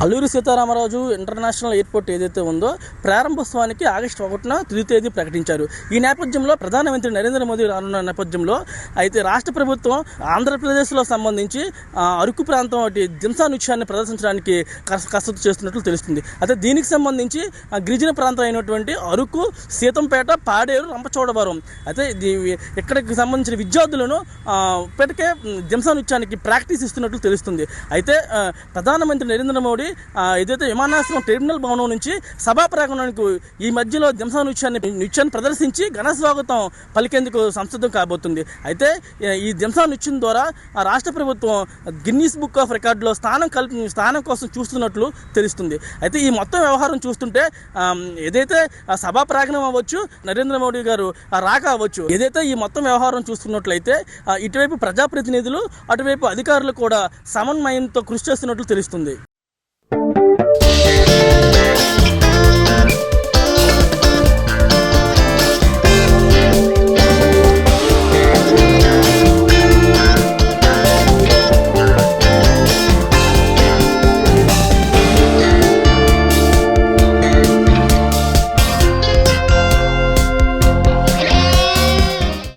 Alluri Sitaramaraju international airport ఏదైతే ఉందో ప్రారంభోత్సవానికి ఆగస్టు 1న తుది తేదీ ప్రకటించారు. ఈ నేపథ్యంలో ప్రధానమంత్రి నరేంద్ర మోదీ రానున్న నేపథ్యంలో అయితే రాష్ట్ర ప్రభుత్వం ఆంధ్రప్రదేశ్లో సంబంధించి అరకు ప్రాంతం దింసా నృత్యాన్ని ప్రదర్శించడానికి కసరత్తు చేస్తున్నట్లు తెలుస్తుంది. అయితే దీనికి సంబంధించి గిరిజన ప్రాంతం అయినటువంటి అరకు, సీతంపేట, పాడేరు, రంపచోడవరం అయితే ఇక్కడికి సంబంధించిన విద్యార్థులను ఇప్పటికే దింసా నృత్యానికి ప్రాక్టీస్ ఇస్తున్నట్లు తెలుస్తుంది. అయితే ప్రధానమంత్రి నరేంద్ర మోడీ ఏదైతే విమానాశ్రయం టెర్మినల్ భవనం నుంచి సభా ప్రాంగణానికి ఈ మధ్యలో దింసా నృత్యాన్ని ప్రదర్శించి ఘన స్వాగతం పలికేందుకు సంసిద్ధం కాబోతుంది. అయితే ఈ దింసా నృత్యం ద్వారా రాష్ట్ర ప్రభుత్వం గిన్నీస్ బుక్ ఆఫ్ రికార్డులో స్థానం కోసం చూస్తున్నట్లు తెలుస్తుంది. అయితే ఈ మొత్తం వ్యవహారం చూస్తుంటే ఏదైతే సభా ప్రాంగణం అవ్వచ్చు, నరేంద్ర మోడీ గారు రాక అవ్వచ్చు, ఏదైతే ఈ మొత్తం వ్యవహారం చూస్తున్నట్లయితే ఇటువైపు ప్రజాప్రతినిధులు, అటువైపు అధికారులు కూడా సమన్వయంతో కృషి చేస్తున్నట్లు తెలుస్తుంది.